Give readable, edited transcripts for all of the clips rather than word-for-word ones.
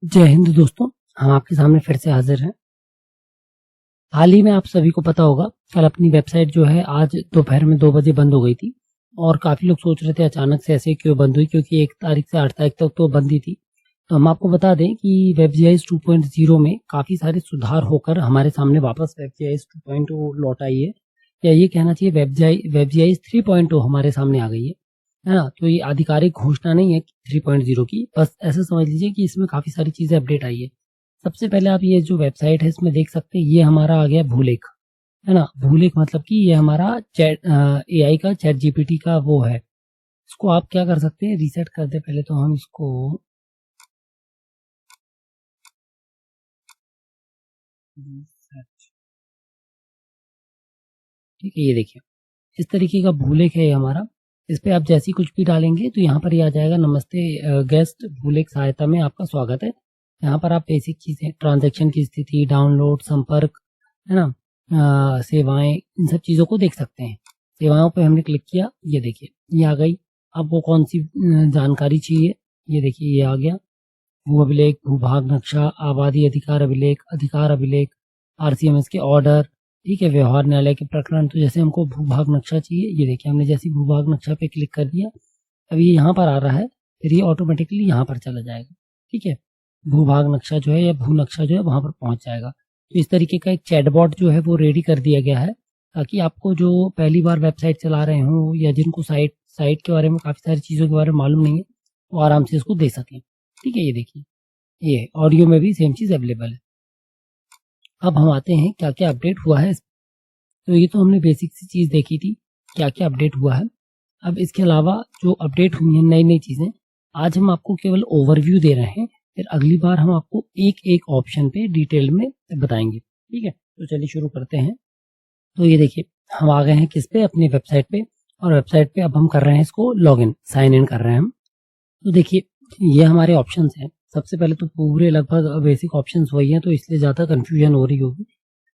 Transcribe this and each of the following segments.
जय हिंद दोस्तों, हम आपके सामने फिर से हाजिर हैं। हाल ही में आप सभी को पता होगा, कल अपनी वेबसाइट जो है आज दोपहर में 2 बजे बंद हो गई थी और काफ़ी लोग सोच रहे थे अचानक से ऐसे क्यों बंद हुई, क्योंकि 1 तारीख से 8 तारीख तक तो बंद ही थी। तो हम आपको बता दें कि वेबजीआईएस 2.0 में काफ़ी सारे सुधार होकर हमारे सामने वापस वेबजीआईएस 2.0 लौट आई है, या ये कहना चाहिए वेबजीआईएस 3.0 हमारे सामने आ गई है ना। तो ये आधिकारिक घोषणा नहीं है 3.0 की, बस ऐसा समझ लीजिए कि इसमें काफ़ी सारी चीज़ें अपडेट आई है। सबसे पहले आप ये जो वेबसाइट है इसमें देख सकते हैं, ये हमारा आ गया भूलेख, है ना। भूलेख मतलब कि ये हमारा चैट एआई का चैट जीपीटी का वो है। इसको आप क्या कर सकते हैं, रीसेट कर दे पहले तो हम इसको। ठीक है, ये देखिए इस तरीके का भूलेख है ये हमारा। इस पे आप जैसे ही कुछ भी डालेंगे तो यहाँ पर ये आ जाएगा, नमस्ते गेस्ट, भूलेख सहायता में आपका स्वागत है। यहाँ पर आप बेसिक चीज़ें, ट्रांजैक्शन की स्थिति, डाउनलोड, संपर्क, है ना, सेवाएं, इन सब चीज़ों को देख सकते हैं। सेवाओं पे हमने क्लिक किया, ये देखिए ये आ गई। आपको कौन सी जानकारी चाहिए, ये देखिए ये आ गया। भू अभिलेख, भूभाग नक्शा, आबादी अधिकार अभिलेख, अधिकार अभिलेख, आरसीएमएस के ऑर्डर, ठीक है, व्यवहार न्यायालय के प्रकरण। तो जैसे हमको भूभाग नक्शा चाहिए, ये देखिए हमने जैसे भूभाग नक्शा पे क्लिक कर दिया, अब ये यहाँ पर आ रहा है, फिर ये ऑटोमेटिकली यहाँ पर चला जाएगा। ठीक है, भूभाग नक्शा जो है या भू नक्शा जो है वहाँ पर पहुँच जाएगा। तो इस तरीके का एक चैटबॉट जो है वो रेडी कर दिया गया है, ताकि आपको जो पहली बार वेबसाइट चला रहे हों या जिनको साइट के बारे में, काफ़ी सारी चीज़ों के बारे में मालूम नहीं है, वो आराम से इसको दे सकें। ठीक है, ये देखिए ये ऑडियो में भी सेम चीज़ अवेलेबल है। अब हम आते हैं क्या क्या अपडेट हुआ है। तो ये तो हमने बेसिक सी चीज़ देखी थी, क्या क्या अपडेट हुआ है। अब इसके अलावा जो अपडेट हुई हैं नई नई चीज़ें, आज हम आपको केवल ओवरव्यू दे रहे हैं, फिर अगली बार हम आपको एक एक ऑप्शन पे डिटेल में बताएंगे। ठीक है, तो चलिए शुरू करते हैं। तो ये देखिए हम आ गए हैं किस पे, अपनी वेबसाइट पे, और वेबसाइट पे अब हम कर रहे हैं इसको लॉगिन, साइन इन कर रहे हैं हम। तो देखिए ये हमारे ऑप्शंस हैं। सबसे पहले तो पूरे लगभग बेसिक ऑप्शंस वही हैं, तो इसलिए ज़्यादा कन्फ्यूजन हो रही होगी।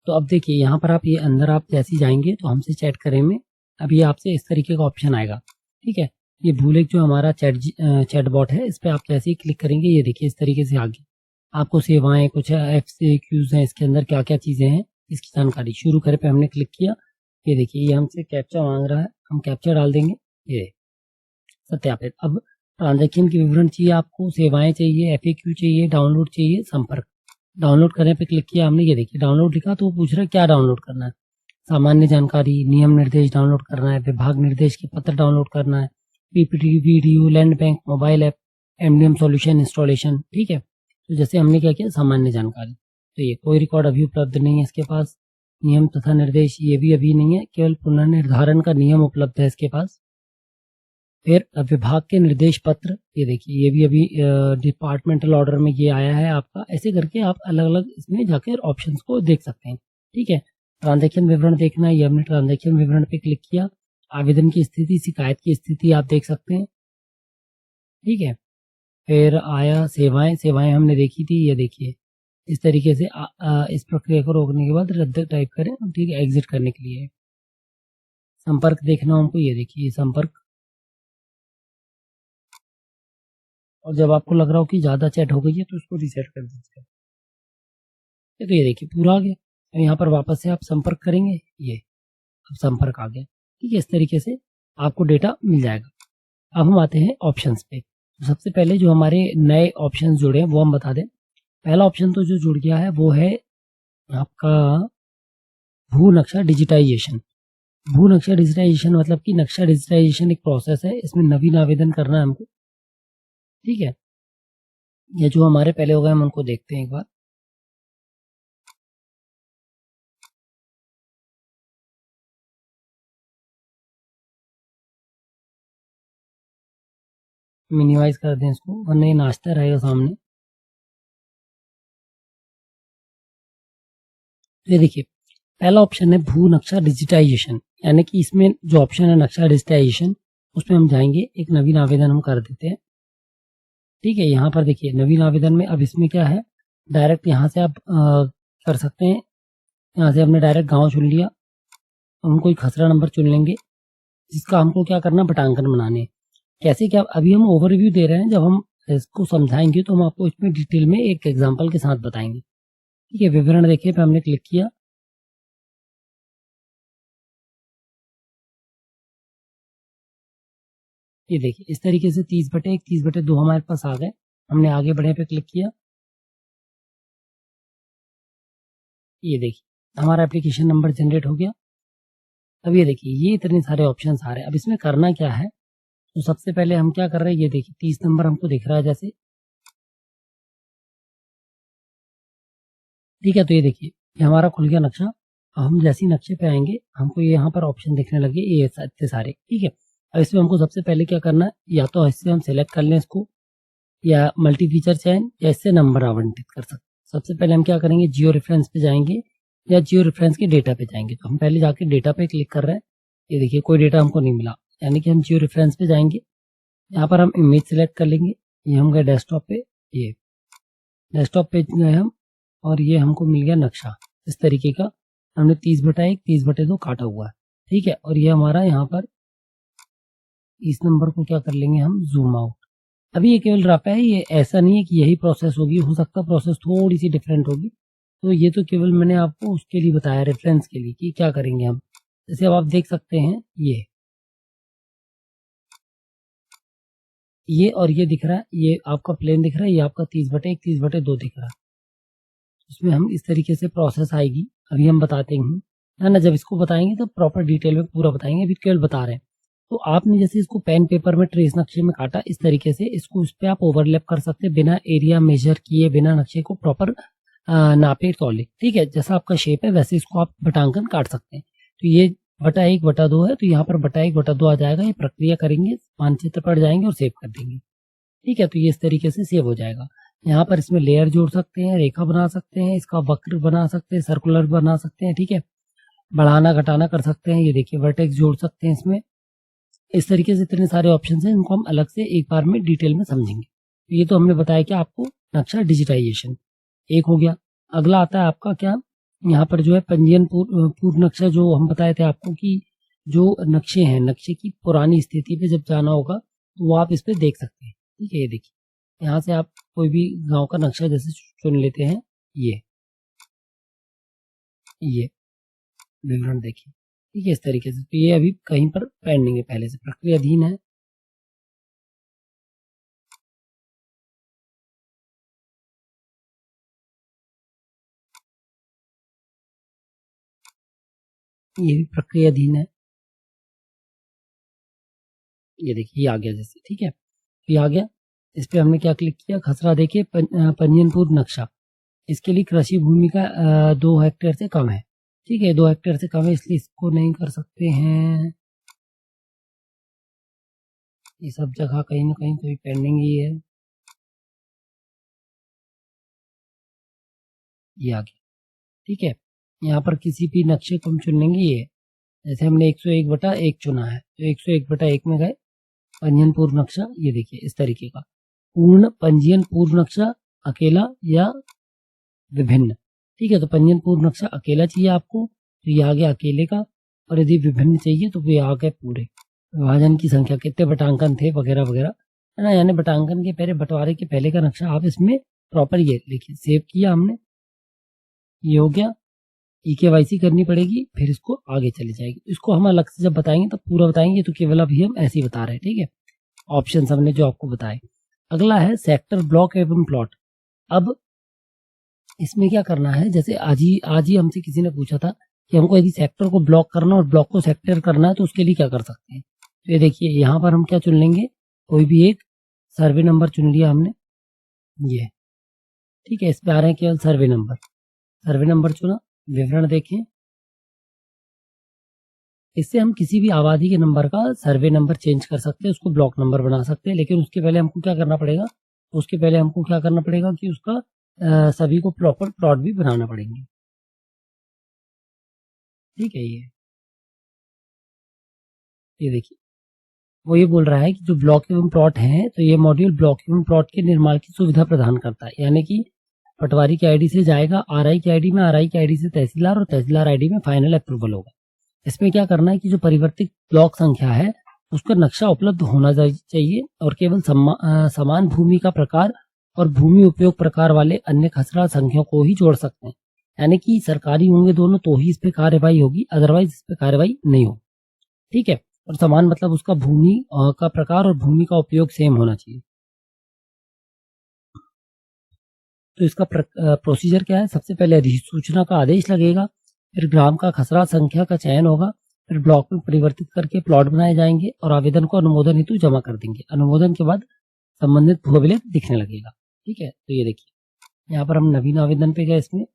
तो अब देखिए यहाँ पर आप ये अंदर आप जैसे ही जाएंगे तो हमसे चैट करें में, अब ये आपसे इस तरीके का ऑप्शन आएगा। ठीक है, ये भूलेख जो हमारा चैट बॉट है, इस पर आप जैसे ही क्लिक करेंगे, ये देखिए इस तरीके से आगे आपको सेवाएं, कुछ FAQs हैं, इसके अंदर क्या क्या चीज़ें हैं इसकी जानकारी। शुरू करे पे हमने क्लिक किया, ये देखिए ये हमसे कैप्चा मांग रहा है, हम कैप्चा डाल देंगे, ये सत्यापित। अब ट्रांजैक्शन के विवरण चाहिए आपको, सेवाएं चाहिए, FAQ चाहिए, डाउनलोड चाहिए, संपर्क। डाउनलोड करने पे क्लिक किया हमने, ये देखिए डाउनलोड लिखा, तो वो पूछ रहा है क्या डाउनलोड करना है। सामान्य जानकारी, नियम निर्देश डाउनलोड करना है, विभाग निर्देश के पत्र डाउनलोड करना है, PPT, video, land bank, mobile app, MDM solution installation. ठीक है, तो जैसे हमने क्या किया, सामान्य जानकारी, तो ये कोई रिकॉर्ड अभी उपलब्ध नहीं है इसके पास। नियम तथा निर्देश, ये भी अभी नहीं है, केवल पुनर्निर्धारण का नियम उपलब्ध है इसके पास। फिर विभाग के निर्देश पत्र, ये देखिए ये भी अभी डिपार्टमेंटल ऑर्डर में ये आया है आपका। ऐसे करके आप अलग अलग इसमें जाकर ऑप्शंस को देख सकते हैं। ठीक है, ट्रांजैक्शन विवरण देखना है, ये हमने ट्रांजैक्शन विवरण पे क्लिक किया। आवेदन की स्थिति, शिकायत की स्थिति आप देख सकते हैं। ठीक है, फिर आया सेवाएं, सेवाएं हमने देखी थी, ये देखिए इस तरीके से इस प्रक्रिया को रोकने के बाद रद्द टाइप करें, ठीक है, एग्जिट करने के लिए। संपर्क देखना हमको, ये देखिए संपर्क। और जब आपको लग रहा हो कि ज़्यादा चैट हो गई है तो इसको रीसेट कर दीजिए। तो ये देखिए पूरा आ गया। अब यहाँ पर वापस से आप संपर्क करेंगे, ये अब संपर्क आ गया। ठीक है, इस तरीके से आपको डेटा मिल जाएगा। अब हम आते हैं ऑप्शंस पे। तो सबसे पहले जो हमारे नए ऑप्शंस जुड़े हैं वो हम बता दें। पहला ऑप्शन तो जो जुड़ गया है वो है आपका भू नक्शा डिजिटाइजेशन। भू नक्शा डिजिटाइजेशन मतलब कि नक्शा डिजिटाइजेशन एक प्रोसेस है, इसमें नवीन आवेदन करना है हमको। ठीक है, ये जो हमारे पहले हो गए हम उनको देखते हैं एक बार। मिनिमाइज कर दें इसको, वरना ये नाचता रहेगा सामने। ये देखिए पहला ऑप्शन है भू नक्शा डिजिटाइजेशन, यानी कि इसमें जो ऑप्शन है नक्शा डिजिटाइजेशन, उसमें हम जाएंगे, एक नवीन आवेदन हम कर देते हैं। ठीक है, यहाँ पर देखिए नवीन आवेदन में अब इसमें क्या है, डायरेक्ट यहाँ से आप कर सकते हैं। यहाँ से हमने डायरेक्ट गांव चुन लिया, हम कोई खसरा नंबर चुन लेंगे, जिसका हमको क्या करना, पटांकन बनाने। कैसे क्या, अभी हम ओवरव्यू दे रहे हैं, जब हम इसको समझाएंगे तो हम आपको इसमें डिटेल में एक एग्जांपल के साथ बताएंगे। ठीक है, विवरण देखिए पे हमने क्लिक किया। ये देखिए इस तरीके से 30/1 30/2 हमारे पास आ गए। हमने आगे बढ़े पे क्लिक किया। ये देखिए हमारा एप्लीकेशन नंबर जनरेट हो गया। अब ये देखिए ये इतने सारे ऑप्शंस आ रहे हैं। अब इसमें करना क्या है, तो सबसे पहले हम क्या कर रहे हैं, ये देखिए 30 नंबर हमको दिख रहा है जैसे। ठीक है, तो ये देखिए ये हमारा खुल गया नक्शा। अब हम जैसे ही नक्शे पे आएंगे हमको ये यहाँ पर ऑप्शन दिखने लगे ये इतने सारे। ठीक है, अब इसमें हमको सबसे पहले क्या करना है, या तो इससे हम सेलेक्ट कर लें इसको, या मल्टी फीचर चयन, या इससे नंबर आवंटित कर सकते। सबसे पहले हम क्या करेंगे, जियो रेफरेंस पे जाएंगे या जियो रेफरेंस के डेटा पे जाएंगे। तो हम पहले जाके डेटा पे क्लिक कर रहे हैं। ये देखिए कोई डेटा हमको नहीं मिला, यानी कि हम जियो रेफरेंस पे जाएंगे। यहाँ पर हम इमेज सेलेक्ट कर लेंगे। ये हम गए डेस्कटॉप पे, ये डेस्कटॉप पे गए हम, और ये हमको मिल गया नक्शा इस तरीके का। हमने 30/1 30/2 काटा हुआ है। ठीक है, और ये हमारा यहाँ पर इस नंबर को क्या कर लेंगे हम, जूम आउट। अभी ये केवल रफ है, ये ऐसा नहीं है कि यही प्रोसेस होगी, हो सकता है प्रोसेस थोड़ी सी डिफरेंट होगी। तो ये तो केवल मैंने आपको उसके लिए बताया, रेफरेंस के लिए कि क्या करेंगे हम। जैसे अब आप देख सकते हैं ये और ये दिख रहा है, ये आपका प्लेन दिख रहा है, ये आपका 30/1 30/2 दिख रहा है। उसमें हम इस तरीके से प्रोसेस आएगी, अभी हम बताते हैं, है ना। जब इसको बताएंगे तो प्रॉपर डिटेल में पूरा बताएंगे, अभी केवल बता रहे हैं। तो आपने जैसे इसको पेन पेपर में ट्रेस नक्शे में काटा, इस तरीके से इसको उस पर आप ओवरलैप कर सकते हैं बिना एरिया मेजर किए, बिना नक्शे को प्रॉपर नापे तौले। ठीक है, जैसा आपका शेप है वैसे इसको आप बटांकन काट सकते हैं। तो ये बटा 1 बटा 2 है, तो यहाँ पर बटा 1 बटा 2 आ जाएगा। ये प्रक्रिया करेंगे, मानचित्र पर जाएंगे और सेव कर देंगे। ठीक है, तो ये इस तरीके से सेव हो जाएगा। यहाँ पर इसमें लेयर जोड़ सकते हैं, रेखा बना सकते हैं, इसका वक्र बना सकते हैं, सर्कुलर बना सकते हैं। ठीक है, बढ़ाना घटाना कर सकते हैं। ये देखिए वर्टेक्स जोड़ सकते हैं इसमें। इस तरीके से इतने सारे ऑप्शन हैं, इनको हम अलग से एक बार में डिटेल में समझेंगे। तो ये तो हमने बताया कि आपको नक्शा डिजिटाइजेशन एक हो गया। अगला आता है आपका क्या, यहाँ पर जो है पंजीयन पूर्व नक्शा, जो हम बताए थे आपको कि जो नक्शे हैं, नक्शे की पुरानी स्थिति पे जब जाना होगा तो वो आप इस पे देख सकते हैं। ठीक है, ये देखिए यहाँ से आप कोई भी गांव का नक्शा जैसे चुन लेते हैं, ये विवरण देखिए। ठीक है, इस तरीके से। तो ये अभी कहीं पर पेंडिंग है, पहले से प्रक्रियाधीन है। ये भी प्रक्रियाधीन है। ये देखिए ये आ गया जैसे। ठीक है, ये आ गया। इस पे हमने क्या क्लिक किया, खसरा देखिए पंजीयन पूर्व नक्शा। इसके लिए कृषि भूमि का 2 हेक्टेयर से कम है। ठीक है, 2 हेक्टेयर से कम है, इसलिए इसको नहीं कर सकते हैं। ये सब जगह कहीं ना कहीं कोई पेंडिंग ही है। ये आ गया। ठीक है, यहाँ पर किसी भी नक्शे को हम चुन लेंगे। ये जैसे हमने 101/1 चुना है, तो 101/1 में गए पंजीयन पूर्व नक्शा। ये देखिए इस तरीके का पूर्ण पंजीयन पूर्व नक्शा, अकेला या विभिन्न। ठीक है, तो पंजीयन पूर्व नक्शा अकेला चाहिए आपको, तो ये आ गया अकेले का। और यदि विभिन्न चाहिए तो ये आ गए पूरे। विभाजन की संख्या, कितने बटांकन थे, वगैरह वगैरह, है ना। यानी बटांकन के पहले, बंटवारे के पहले का नक्शा आप इसमें प्रॉपर ये लिखिए। सेव किया हमने, ये हो गया। EKYC करनी पड़ेगी, फिर इसको आगे चली जाएगी। इसको हम अलग से जब बताएंगे तब पूरा बताएंगे, तो केवल अभी हम ऐसे ही बता रहे हैं। ठीक है, ऑप्शन हमने जो आपको बताए। अगला है सेक्टर, ब्लॉक एवं प्लॉट। अब इसमें क्या करना है, जैसे आज ही हमसे किसी ने पूछा था कि हमको यदि सेक्टर को ब्लॉक करना और ब्लॉक को सेक्टर करना है तो उसके लिए क्या कर सकते हैं। तो ये देखिए यहाँ पर हम क्या चुन लेंगे, कोई भी एक सर्वे नंबर चुन लिया हमने, ये। ठीक है, इस पे आ रहे हैं केवल सर्वे नंबर चुना, विवरण देखें। इससे हम किसी भी आबादी के नंबर का सर्वे नंबर चेंज कर सकते हैं, उसको ब्लॉक नंबर बना सकते हैं। लेकिन उसके पहले हमको क्या करना पड़ेगा, कि उसका सभी को प्रॉपर प्लॉट भी बनाना पड़ेंगे। ठीक है, ये देखिए वो ये बोल रहा है कि जो ब्लॉक एवं प्लॉट हैं, तो ये मॉड्यूल ब्लॉक एवं प्लॉट के निर्माण की सुविधा प्रदान करता है। यानी कि पटवारी की आईडी से जाएगा RI की आईडी में, RI की आईडी से तहसीलदार, और तहसीलदार आईडी में फाइनल अप्रूवल होगा। इसमें क्या करना है कि जो परिवर्तित ब्लॉक संख्या है उसका नक्शा उपलब्ध होना चाहिए और केवल समान भूमि का प्रकार और भूमि उपयोग प्रकार वाले अन्य खसरा संख्या को ही जोड़ सकते हैं। यानी कि सरकारी होंगे दोनों तो ही इस पे कार्यवाही होगी, अदरवाइज इस पे कार्यवाही नहीं होगी। ठीक है, और समान मतलब उसका भूमि का प्रकार और भूमि का उपयोग सेम होना चाहिए। तो इसका प्रोसीजर क्या है? सबसे पहले अधिसूचना का आदेश लगेगा, फिर ग्राम का खसरा संख्या का चयन होगा, फिर ब्लॉक में परिवर्तित करके प्लॉट बनाए जाएंगे और आवेदन को अनुमोदन हेतु जमा कर देंगे। अनुमोदन के बाद संबंधित भू अभिलेख दिखने लगेगा। ठीक है, तो ये देखिए यहाँ पर हम नवीन आवेदन पे गए, इसमें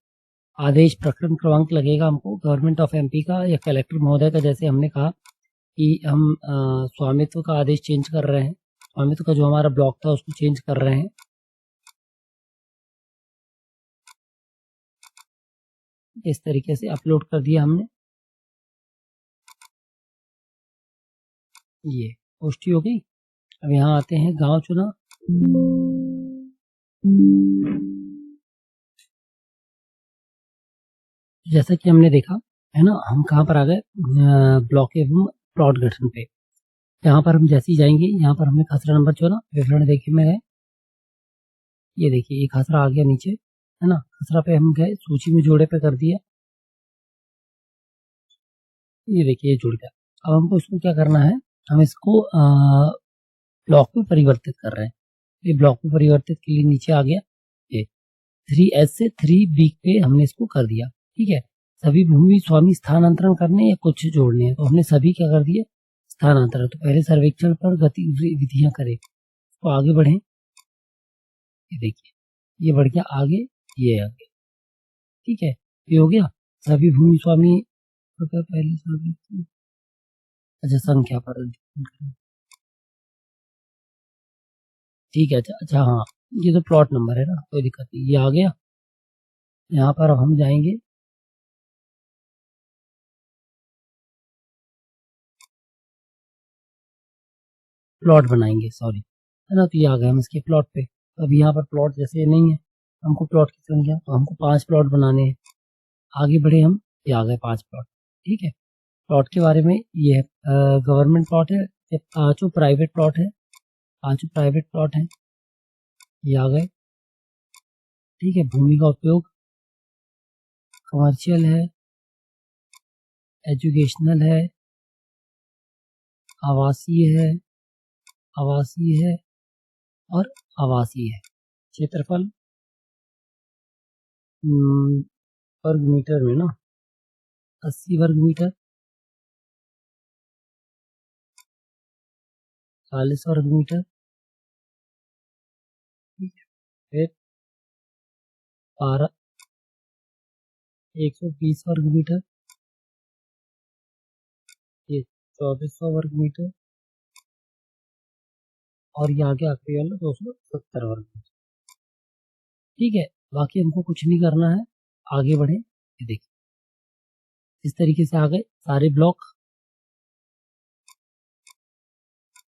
आदेश प्रकरण क्रमांक लगेगा हमको गवर्नमेंट ऑफ एमपी का या कलेक्टर महोदय का। जैसे हमने कहा कि हम स्वामित्व का आदेश चेंज कर रहे हैं, स्वामित्व का जो हमारा ब्लॉक था उसको चेंज कर रहे हैं। इस तरीके से अपलोड कर दिया हमने, ये पुष्टि हो गई। अब यहाँ आते हैं गांव चुना। जैसा कि हमने देखा है ना, हम कहाँ पर आ गए? ब्लॉक एवं प्लॉट गठन पे। यहाँ पर हम जैसे ही जाएंगे, यहाँ पर हमने खसरा नंबर चुना, विवरण देखे में गए, ये देखिए ये खसरा आ गया नीचे, है ना। खसरा पे हम गए, सूची में जोड़े पे कर दिया, ये देखिए ये जुड़ गया। अब हमको इसको क्या करना है? हम इसको ब्लॉक में परिवर्तित कर रहे हैं। ये ब्लॉक में परिवर्तित के लिए नीचे आ गया, ये 3S से 3B पे हमने इसको कर दिया। ठीक है, सभी भूमि स्वामी स्थानांतरण करने या कुछ जोड़ने हैं, तो हमने सभी क्या कर दिया? स्थानांतरण। तो पहले सर्वेक्षण पर गतिविधियां करें, तो आगे बढ़े, ये देखिए ये बढ़ गया आगे, ये आगे। ठीक है, ये हो गया। सभी भूमि स्वामी पहले सर्वेक्षण, अच्छा संख्या पर, ठीक है। अच्छा हाँ, ये तो प्लॉट नंबर है ना, कोई दिक्कत नहीं, ये आ गया। यहाँ पर हम जाएंगे, प्लॉट बनाएंगे, सॉरी, है ना। तो ये आ गए हम इसके प्लॉट पे। अब यहाँ पर प्लॉट जैसे नहीं है, हमको प्लॉट की संख्या, तो हमको 5 प्लॉट बनाने हैं। आगे बढ़े हम, ये आ गए 5 प्लॉट। ठीक है, प्लॉट के बारे में ये है, गवर्नमेंट प्लॉट है, ये 5 प्राइवेट प्लॉट है, 5 प्राइवेट प्लॉट है, ये आ गए। ठीक है, भूमि का उपयोग कमर्शियल है, एजुकेशनल है, आवासीय है, आवासीय है और आवासीय है। क्षेत्रफल वर्ग मीटर में ना 80 वर्ग मीटर, 40 वर्ग मीटर। ठीक है, फिर 12 120 वर्ग मीटर, ये 2400 वर्ग मीटर और ये आगे आखिरी वाला 270 वर्ग मीटर। ठीक है, बाकी हमको कुछ नहीं करना है, आगे बढ़े। ये देखिए इस तरीके से आ गए सारे ब्लॉक।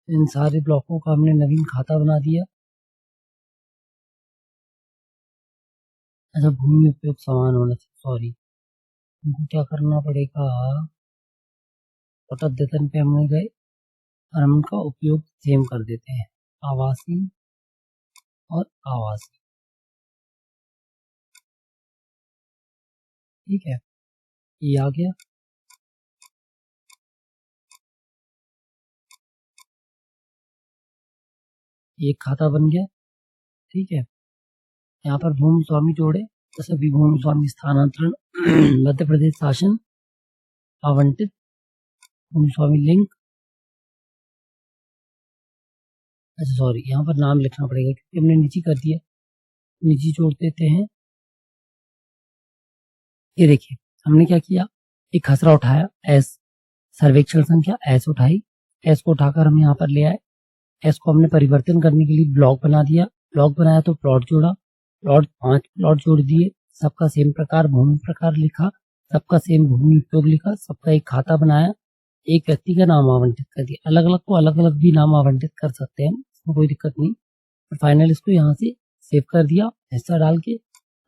इन सारे ब्लॉकों का हमने नवीन खाता बना दिया। अच्छा, भूमि उपयोग समान होना चाहिए, सॉरी, हमको क्या करना पड़ेगा? अद्यतन पे हमने गए और हम उनका उपयोग सेम कर देते हैं, आवासीय और आवासीय। ठीक है, ये आ गया। एक खाता बन गया। ठीक है, यहाँ पर भूमि स्वामी जोड़े, तो सभी भूमि स्वामी स्थानांतरण मध्य प्रदेश शासन आवंटित भूमि स्वामी लिंक। अच्छा सॉरी, यहाँ पर नाम लिखना पड़ेगा क्योंकि हमने निजी कर दिया, निजी जोड़ देते हैं। ये देखिए हमने क्या किया, एक खसरा उठाया, एस सर्वेक्षण संख्या एस उठाई, एस को उठाकर हम यहाँ पर ले आए, एस को हमने परिवर्तन करने के लिए ब्लॉक बना दिया, ब्लॉक बनाया तो प्लॉट जोड़ा, प्लॉट 5 प्लॉट जोड़ दिए, सबका सेम प्रकार भूमि प्रकार लिखा, सबका सेम भूमि उपयोग लिखा, सबका एक खाता बनाया, एक व्यक्ति का नाम आवंटित कर दिया। अलग अलग को अलग अलग भी नाम आवंटित कर सकते हैं, इसमें कोई दिक्कत नहीं। और फाइनल इसको यहाँ से सेव कर दिया, हिस्सा डाल के।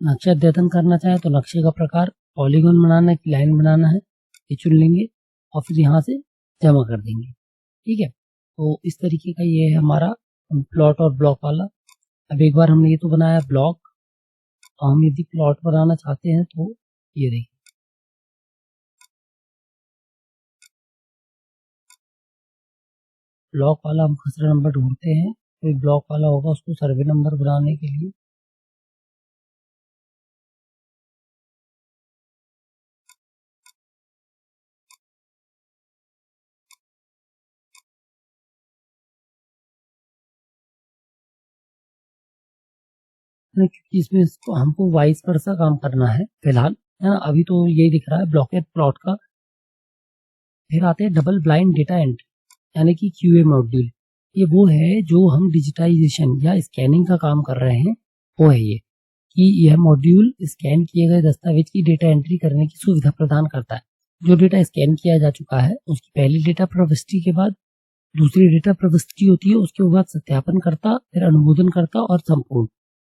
नक्शा अद्यतन करना चाहे तो नक्शे का प्रकार पॉलीगॉन बनाना है कि लाइन बनाना है, ये चुन लेंगे और फिर यहाँ से जमा कर देंगे। ठीक है, तो इस तरीके का ये है हमारा प्लॉट और ब्लॉक वाला। अब एक बार हमने ये तो बनाया ब्लॉक, और हम यदि प्लॉट बनाना चाहते हैं तो ये देखिए, ब्लॉक वाला हम खसरा नंबर ढूंढते हैं, कोई ब्लॉक वाला होगा उसको सर्वे नंबर बनाने के लिए। क्योंकि इसमें इसको हमको वाइस वर्सा काम करना है फिलहाल, है ना। अभी तो यही दिख रहा है ब्लॉकेट प्लॉट का। फिर आते हैं डबल ब्लाइंड डेटा एंट्री यानी कि क्यूए मॉड्यूल। ये वो है जो हम डिजिटाइजेशन या स्कैनिंग का काम कर रहे हैं, वो है ये कि यह मॉड्यूल स्कैन किए गए दस्तावेज की डेटा एंट्री करने की सुविधा प्रदान करता है। जो डेटा स्कैन किया जा चुका है उसकी पहली डेटा प्रविष्टि के बाद दूसरी डेटा प्रविष्टि होती है, उसके बाद सत्यापन करता, फिर अनुमोदन करता और संपूर्ण।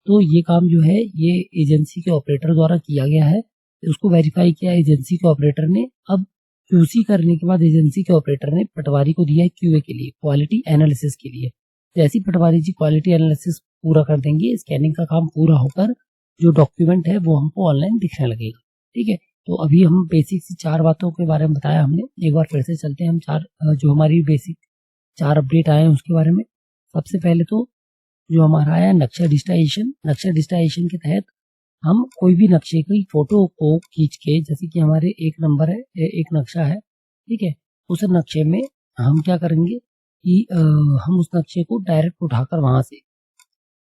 तो ये काम जो है ये एजेंसी के ऑपरेटर द्वारा किया गया है, उसको वेरीफाई किया एजेंसी के ऑपरेटर ने। अब क्यूसी करने के बाद एजेंसी के ऑपरेटर ने पटवारी को दिया है क्यूए के लिए, क्वालिटी एनालिसिस के लिए। जैसे पटवारी जी क्वालिटी एनालिसिस पूरा कर देंगे, स्कैनिंग का काम पूरा होकर जो डॉक्यूमेंट है वो हमको ऑनलाइन दिखने लगेगा। ठीक है, तो अभी हम बेसिक सी 4 बातों के बारे में बताया हमने, एक बार फिर से चलते हैं हम 4 जो हमारी बेसिक 4 अपडेट आए हैं उसके बारे में। सबसे पहले तो जो हमारा आया नक्शा डिजिटाइजेशन। नक्शा डिजिटाइजेशन के तहत हम कोई भी नक्शे की फोटो को खींच के, जैसे कि हमारे एक नंबर है, एक नक्शा है, ठीक है, उस नक्शे में हम क्या करेंगे कि हम उस नक्शे को डायरेक्ट उठाकर वहां से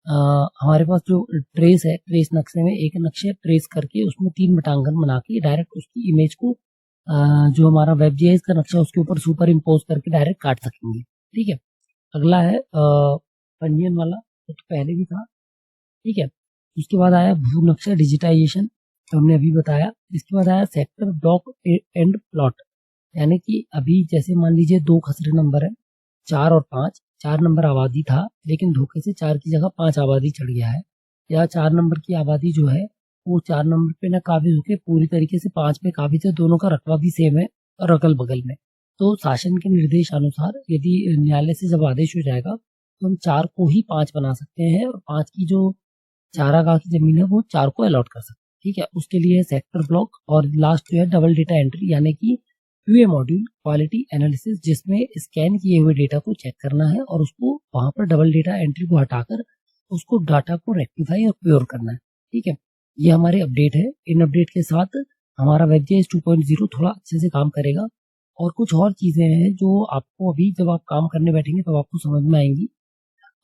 हमारे पास जो ट्रेस है, ट्रेस नक्शे में एक नक्शे ट्रेस करके उसमें 3 बटांगन बना के डायरेक्ट उसकी इमेज को जो हमारा वेब जीआईएस का नक्शा उसके ऊपर सुपर इम्पोज करके डायरेक्ट काट सकेंगे। ठीक है, अगला है पंजीयन वाला, तो पहले भी था। ठीक है, उसके बाद आया भू नक्शा डिजिटाइजेशन, तो हमने अभी बताया। इसके बाद आया सेक्टर ब्लॉक एंड प्लॉट, यानी कि अभी जैसे मान लीजिए 2 खसरे नंबर है, 4 और 5। 4 नंबर आबादी था लेकिन धोखे से 4 की जगह 5 आबादी चढ़ गया है, या 4 नंबर की आबादी जो है वो 4 नंबर पे ना काबिज होकर पूरी तरीके से 5 पे काबिज है, दोनों का रकबा भी सेम है और अगल बगल में। तो शासन के निर्देश अनुसार यदि न्यायालय से जब आदेश हो जाएगा तो हम 4 को ही 5 बना सकते हैं, और 5 की जो चारागाह की जमीन है वो 4 को अलॉट कर सकते हैं। ठीक है, उसके लिए सेक्टर ब्लॉक, और लास्ट जो है डबल डेटा एंट्री यानी कि क्यूए मॉड्यूल क्वालिटी एनालिसिस, जिसमें स्कैन किए हुए डेटा को चेक करना है और उसको वहां पर डबल डेटा एंट्री को हटाकर उसको डाटा को रेक्टिफाई और प्योर करना है। ठीक है, ये हमारे अपडेट है। इन अपडेट के साथ हमारा वेबजेएस 2.0 थोड़ा अच्छे से काम करेगा, और कुछ और चीजें हैं जो आपको अभी जब आप काम करने बैठेंगे तब आपको समझ में आएंगी,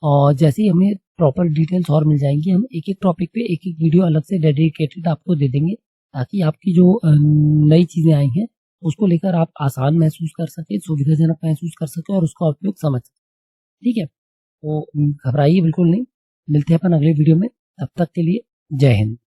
और जैसे ही हमें प्रॉपर डिटेल्स और मिल जाएंगी हम एक एक टॉपिक पे एक एक वीडियो अलग से डेडिकेटेड आपको दे देंगे, ताकि आपकी जो नई चीजें आई हैं उसको लेकर आप आसान महसूस कर सके, सुविधाजनक महसूस कर सके और उसका उपयोग समझ सके। ठीक है, तो घबराइए बिल्कुल नहीं। मिलते हैं अपन अगले वीडियो में, तब तक के लिए जय हिंद।